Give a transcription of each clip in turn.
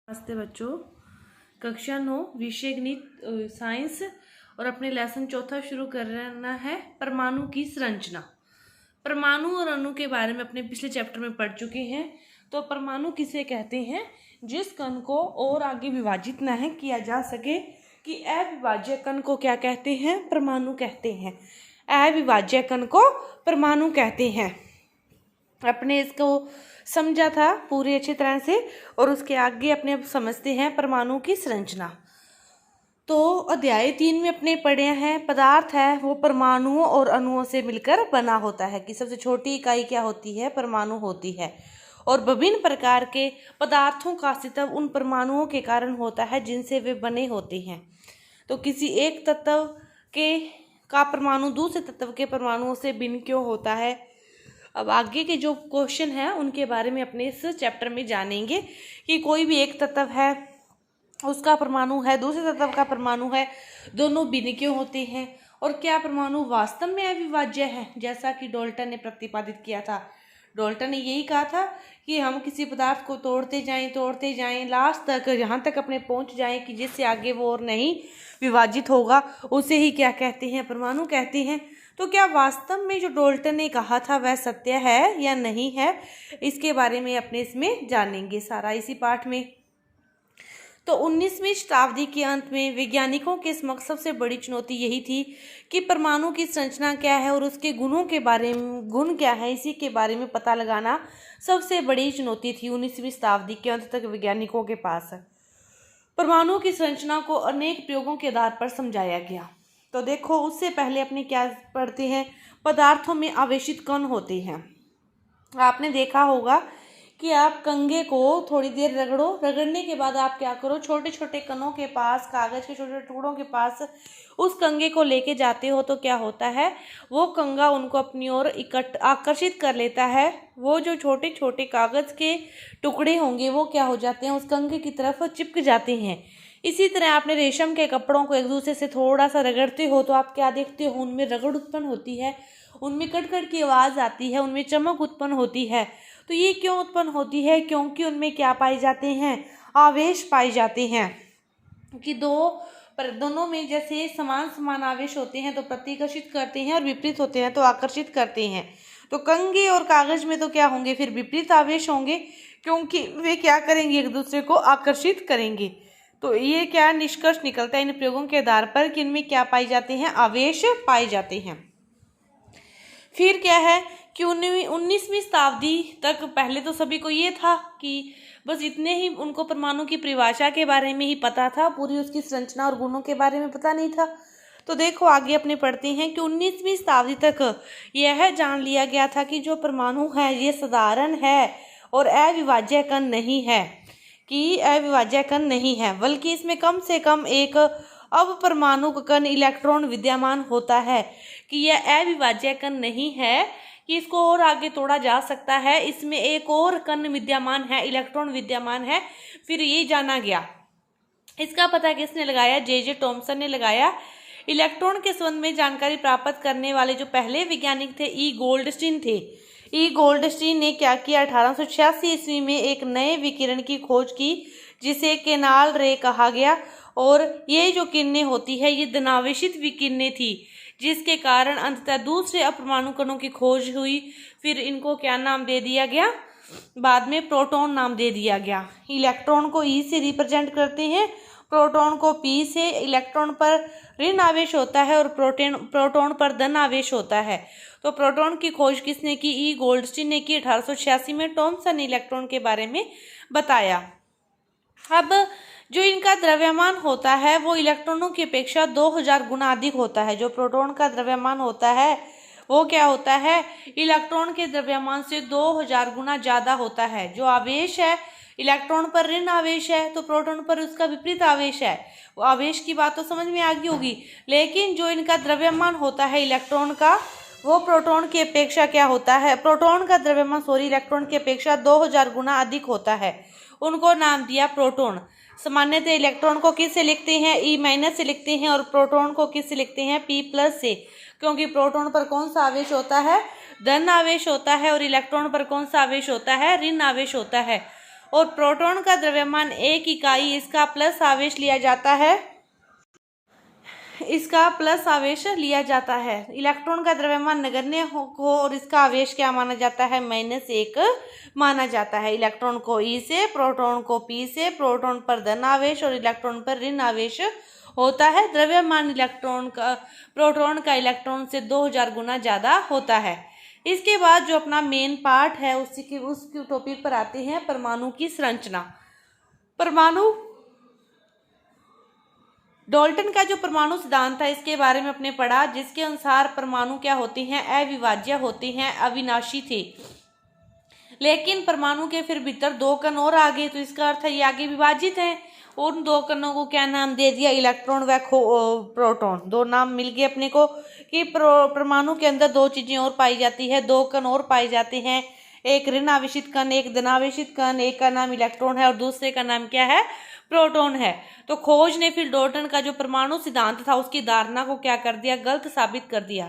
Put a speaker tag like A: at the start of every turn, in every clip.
A: नमस्ते बच्चों। कक्षा 9 विषय गणित साइंस और अपने लेसन चौथा शुरू करना है परमाणु की संरचना। परमाणु और अणु के बारे में अपने पिछले चैप्टर में पढ़ चुके हैं। तो परमाणु किसे कहते हैं? जिस कण को और आगे विभाजित न है किया जा सके कि अविभाज्य कण को क्या कहते हैं? परमाणु कहते हैं। अविभाज्य कण को परमाणु कहते हैं। अपने इसको समझा था पूरी अच्छी तरह से और उसके आगे अपने अब समझते हैं परमाणु की संरचना। तो अध्याय 3 में अपने पढ़े हैं पदार्थ है वो परमाणुओं और अणुओं से मिलकर बना होता है कि सबसे छोटी इकाई क्या होती है? परमाणु होती है। और विभिन्न प्रकार के पदार्थों का अस्तित्व उन परमाणुओं के कारण होता है जिनसे वे बने होते हैं। तो किसी एक तत्व का परमाणु दूसरे तत्व के परमाणुओं से भिन्न क्यों होता है? अब आगे के जो क्वेश्चन है उनके बारे में अपने इस चैप्टर में जानेंगे कि कोई भी एक तत्व है उसका परमाणु है दूसरे तत्व का परमाणु है, दोनों भिन्न क्यों होते हैं और क्या परमाणु वास्तव में अविभाज्य है जैसा कि डाल्टन ने प्रतिपादित किया था। डाल्टन ने यही कहा था कि हम किसी पदार्थ को तोड़ते जाएं लास्ट तक जहाँ तक अपने पहुँच जाएं कि जिससे आगे वो और नहीं विभाजित होगा उसे ही क्या कहते हैं? परमाणु कहते हैं। तो क्या वास्तव में जो डाल्टन ने कहा था वह सत्य है या नहीं है, इसके बारे में अपने इसमें जानेंगे सारा इसी पाठ में। तो 19वीं शताब्दी के अंत में वैज्ञानिकों के समक्ष सबसे बड़ी चुनौती यही थी कि परमाणु की संरचना क्या है और उसके गुणों के बारे में गुण क्या है इसी के बारे में पता लगाना सबसे बड़ी चुनौती थी 19वीं शताब्दी के अंत तक वैज्ञानिकों के पास। परमाणु की संरचना को अनेक प्रयोगों के आधार पर समझाया गया। तो देखो उससे पहले अपने क्या पढ़ते हैं? पदार्थों में आवेशित कण होते हैं। आपने देखा होगा कि आप कंघे को थोड़ी देर रगड़ने के बाद आप क्या करो, छोटे छोटे कणों के पास, कागज के छोटे छोटे टुकड़ों के पास उस कंघे को लेके जाते हो तो क्या होता है? वो कंघा उनको अपनी ओर आकर्षित कर लेता है। वो जो छोटे छोटे कागज के टुकड़े होंगे वो क्या हो जाते हैं? उस कंघे की तरफ चिपक जाते हैं। इसी तरह आपने रेशम के कपड़ों को एक दूसरे से थोड़ा सा रगड़ते हो तो आप क्या देखते हो? उनमें रगड़ उत्पन्न होती है, उनमें कट की आवाज़ आती है, उनमें चमक उत्पन्न होती है। तो ये क्यों उत्पन्न होती है? क्योंकि उनमें क्या पाए जाते हैं? आवेश पाए जाते हैं कि दोनों में जैसे समान आवेश होते हैं तो प्रतिकर्षित करते हैं और विपरीत होते हैं तो आकर्षित करते हैं। तो कंघे और कागज में तो क्या होंगे? फिर विपरीत आवेश होंगे क्योंकि वे क्या करेंगे? एक दूसरे को आकर्षित करेंगे। तो ये क्या निष्कर्ष निकलता है इन प्रयोगों के आधार पर कि इनमें क्या पाए जाते हैं? आवेश पाए जाते हैं। फिर क्या है कि 19वीं शताब्दी तक पहले तो सभी को ये था कि बस इतने ही उनको परमाणु की परिभाषा के बारे में ही पता था, पूरी उसकी संरचना और गुणों के बारे में पता नहीं था। तो देखो आगे अपने पढ़ते हैं कि 19वीं शताब्दी तक यह जान लिया गया था कि जो परमाणु है ये साधारण है और अविभाज्य कण नहीं है बल्कि इसमें कम से कम एक अपरमाणु कण इलेक्ट्रॉन विद्यमान होता है, कि यह अविभाज्य कण नहीं है कि इसको और आगे तोड़ा जा सकता है, इसमें एक और कण विद्यमान है, इलेक्ट्रॉन विद्यमान है। फिर ये जाना गया। इसका पता किसने लगाया? जे टॉमसन ने लगाया। इलेक्ट्रॉन के संबंध में जानकारी प्राप्त करने वाले जो पहले वैज्ञानिक थे ई गोल्डस्टीन ने क्या किया? 1886 ईस्वी में एक नए विकिरण की खोज की जिसे केनाल रे कहा गया। और ये जो किरणें होती है ये धनावेशित विकिरणें थी जिसके कारण अंततः दूसरे अपरमाणु कणों की खोज हुई। फिर इनको क्या नाम दे दिया गया? बाद में प्रोटॉन नाम दे दिया गया। इलेक्ट्रॉन को ई से रिप्रेजेंट करते हैं, प्रोटॉन को पी से। इलेक्ट्रॉन पर ऋण आवेश होता है और प्रोटॉन पर धन आवेश होता है। तो प्रोटॉन की खोज किसने की? ई गोल्डस्टीन ने की। 1886 में टॉमसन ने इलेक्ट्रॉन के बारे में बताया। अब जो इनका द्रव्यमान होता है वो इलेक्ट्रॉनों की अपेक्षा 2000 गुना अधिक होता है। जो प्रोटॉन का द्रव्यमान होता है वो क्या होता है? इलेक्ट्रॉन के द्रव्यमान से 2000 गुना ज्यादा होता है। जो आवेश है इलेक्ट्रॉन पर ऋण आवेश है तो प्रोटॉन पर उसका विपरीत आवेश है। वो आवेश की बात तो समझ में आ गई होगी, लेकिन जो इनका द्रव्यमान होता है इलेक्ट्रॉन का वो प्रोटॉन की अपेक्षा क्या होता है? प्रोटॉन का द्रव्यमान इलेक्ट्रॉन की अपेक्षा 2000 गुना अधिक होता है। उनको नाम दिया प्रोटॉन। सामान्यतः इलेक्ट्रॉन को किस से लिखते हैं? ई माइनस से लिखते हैं और प्रोटॉन को किस से लिखते हैं? पी प्लस से, क्योंकि प्रोटॉन पर कौन सा आवेश होता है? धन आवेश होता है और इलेक्ट्रॉन पर कौन सा आवेश होता है? ऋण आवेश होता है। और प्रोटॉन का द्रव्यमान 1 इकाई इसका प्लस आवेश लिया जाता है, इसका प्लस आवेश लिया जाता है। इलेक्ट्रॉन का द्रव्यमान नगण्य हो और इसका आवेश क्या माना जाता है, -1 माना जाता है। इलेक्ट्रॉन को E से, प्रोटॉन को P से, प्रोटॉन पर धन आवेश और इलेक्ट्रॉन पर ऋण आवेश होता है। द्रव्यमान प्रोटॉन का इलेक्ट्रॉन से 2000 गुना ज़्यादा होता है। इसके बाद जो अपना मेन पार्ट है उसकी टॉपिक पर आते हैं, परमाणु की संरचना। परमाणु डाल्टन का जो परमाणु सिद्धांत था इसके बारे में अपने पढ़ा, जिसके अनुसार परमाणु क्या होते हैं, अविभाज्य होते हैं, अविनाशी थे। लेकिन परमाणु के फिर भीतर 2 कण और आ गए, तो इसका अर्थ है ये आगे विभाजित हैं। उन 2 कणों को क्या नाम दे दिया, इलेक्ट्रॉन व प्रोटॉन। 2 नाम मिल गए अपने को कि परमाणु के अंदर 2 चीजें और पाई जाती है, 2 कण और पाए जाते हैं, एक ऋण आवेशित कण, एक धनावेशित कण। एक का नाम इलेक्ट्रॉन है और दूसरे का नाम क्या है, प्रोटॉन है। तो खोज ने फिर डाल्टन का जो परमाणु सिद्धांत था उसकी धारणा को क्या कर दिया, गलत साबित कर दिया।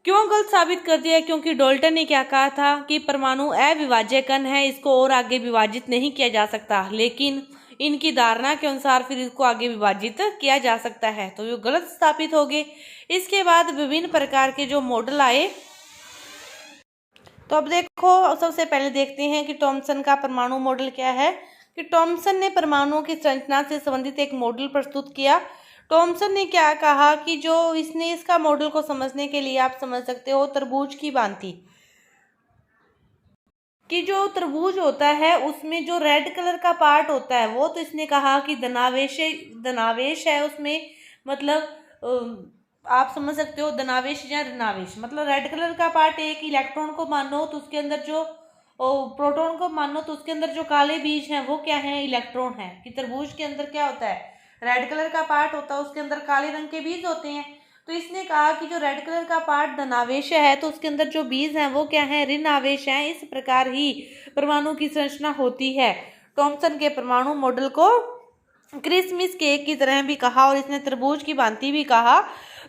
A: क्यों गलत साबित कर दिया, क्योंकि डाल्टन ने क्या कहा था कि परमाणु अविभाज्य कण है, इसको और आगे विभाजित नहीं किया जा सकता। लेकिन इनकी धारणा के अनुसार फिर इसको आगे विभाजित किया जा सकता है, तो ये गलत स्थापित हो गए। इसके बाद विभिन्न प्रकार के जो मॉडल आए, तो अब देखो सबसे पहले देखते हैं कि थॉमसन का परमाणु मॉडल क्या है। कि थॉमसन ने परमाणुओं की संरचना से संबंधित एक मॉडल प्रस्तुत किया। थॉमसन ने क्या कहा कि जो इसका मॉडल को समझने के लिए आप समझ सकते हो तरबूज की भांति, कि जो तरबूज होता है उसमें जो रेड कलर का पार्ट होता है वो, तो इसने कहा कि धनावेश है उसमें, मतलब आप समझ सकते हो धनावेश या ऋणावेश। मतलब रेड कलर का पार्ट एक इलेक्ट्रॉन को मानो तो उसके अंदर जो प्रोटॉन को मानो तो उसके अंदर जो काले बीज हैं वो क्या है, इलेक्ट्रॉन है। कि तरबूज के अंदर क्या होता है, रेड कलर का पार्ट होता है, उसके अंदर काले रंग के बीज होते हैं। तो इसने कहा कि जो रेड कलर का पार्ट धनावेश है तो उसके अंदर जो बीज हैं वो क्या है, ऋण आवेश हैं। इस प्रकार ही परमाणु की संरचना होती है। थॉमसन के परमाणु मॉडल को क्रिसमस केक की तरह भी कहा और इसने तरबूज की भांति भी कहा।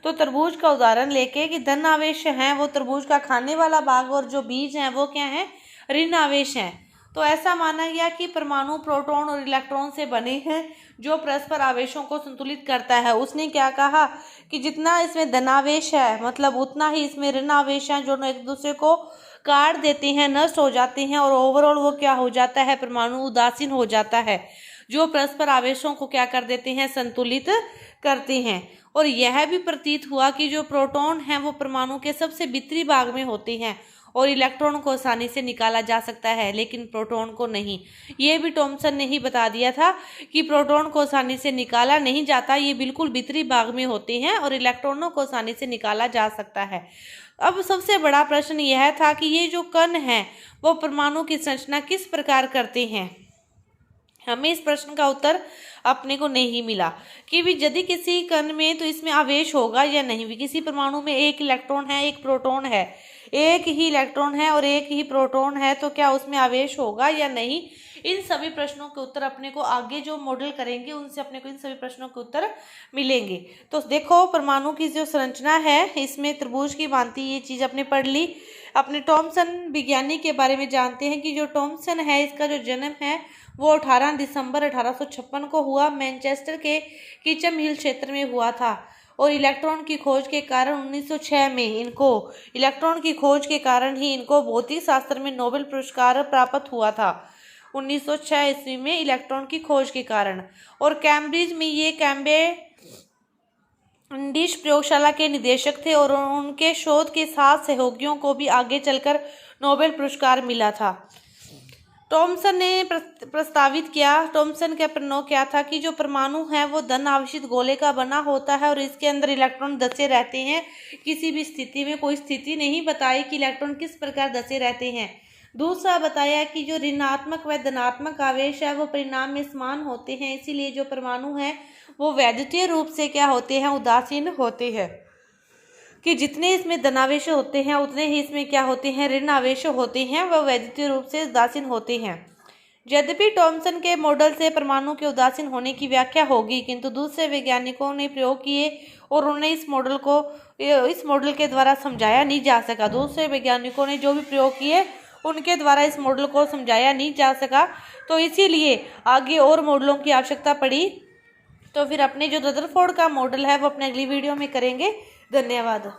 A: तो तरबूज का उदाहरण लेके कि धन आवेश हैं वो तरबूज का खाने वाला भाग और जो बीज हैं वो क्या है, ऋण आवेश हैं। तो ऐसा माना गया कि परमाणु प्रोटॉन और इलेक्ट्रॉन से बने हैं जो परस्पर आवेशों को संतुलित करता है। उसने क्या कहा कि जितना इसमें धनावेश है मतलब उतना ही इसमें ऋण आवेश हैं, जो एक दूसरे को काट देते हैं, नष्ट हो जाते हैं और ओवरऑल वो क्या हो जाता है, परमाणु उदासीन हो जाता है, जो परस्पर आवेशों को क्या कर देते हैं, संतुलित करते हैं। और यह भी प्रतीत हुआ कि जो प्रोटॉन हैं वो परमाणु के सबसे भीतरी भाग में होते हैं और इलेक्ट्रॉन को आसानी से निकाला जा सकता है, लेकिन प्रोटॉन को नहीं। ये भी थॉमसन ने ही बता दिया था कि प्रोटॉन को आसानी से निकाला नहीं जाता, ये बिल्कुल भीतरी भाग में होते हैं और इलेक्ट्रॉनों को आसानी से निकाला जा सकता है। अब सबसे बड़ा प्रश्न यह था कि ये जो कण हैं वो परमाणु की संरचना किस प्रकार करते हैं। हमें इस प्रश्न का उत्तर अपने को नहीं मिला कि भी यदि किसी कण में तो इसमें आवेश होगा या नहीं। भी किसी परमाणु में एक इलेक्ट्रॉन है, एक प्रोटॉन है, एक ही इलेक्ट्रॉन है और एक ही प्रोटॉन है, तो क्या उसमें आवेश होगा या नहीं। इन सभी प्रश्नों के उत्तर अपने को आगे जो मॉडल करेंगे उनसे अपने को इन सभी प्रश्नों के उत्तर मिलेंगे। तो देखो परमाणु की जो संरचना है इसमें तरबूज की भांति ये चीज अपने पढ़ ली। अपने थॉमसन विज्ञानी के बारे में जानते हैं कि जो थॉमसन है इसका जो जन्म है वो 18 दिसंबर 1856 को हुआ, मैनचेस्टर के किचम हिल क्षेत्र में हुआ था। और इलेक्ट्रॉन की खोज के कारण 1906 में इलेक्ट्रॉन की खोज के कारण ही इनको भौतिक शास्त्र में नोबेल पुरस्कार प्राप्त हुआ था। 1906 ईस्वी में इलेक्ट्रॉन की खोज के कारण। और कैम्ब्रिज में ये कैम्ब्रिज प्रयोगशाला के निदेशक थे और उनके शोध के 7 सहयोगियों को भी आगे चलकर नोबेल पुरस्कार मिला था। थॉमसन ने प्रस्तावित किया, थॉमसन का प्रयोग क्या था कि जो परमाणु है वो धन आवेशित गोले का बना होता है और इसके अंदर इलेक्ट्रॉन धसे रहते हैं। किसी भी स्थिति में कोई स्थिति नहीं बताई कि इलेक्ट्रॉन किस प्रकार धसे रहते हैं। दूसरा बताया कि जो ऋणात्मक व धनात्मक आवेश है वो परिणाम में समान होते हैं, इसीलिए जो परमाणु है वो वैद्युतीय रूप से क्या होते हैं, उदासीन होते हैं। कि जितने इसमें धनावेश होते हैं उतने ही इसमें क्या होते हैं, ऋण आवेश होते हैं, वह वैद्युतीय रूप से उदासीन होते हैं। यद्यपि थॉमसन के मॉडल से परमाणु के उदासीन होने की व्याख्या होगी, किंतु दूसरे वैज्ञानिकों ने प्रयोग किए और उन्हें इस मॉडल के द्वारा समझाया नहीं जा सका। दूसरे वैज्ञानिकों ने जो भी प्रयोग किए उनके द्वारा इस मॉडल को समझाया नहीं जा सका, तो इसीलिए आगे और मॉडलों की आवश्यकता पड़ी। तो फिर अपने जो रदरफोर्ड का मॉडल है वो अपने अगली वीडियो में करेंगे। धन्यवाद।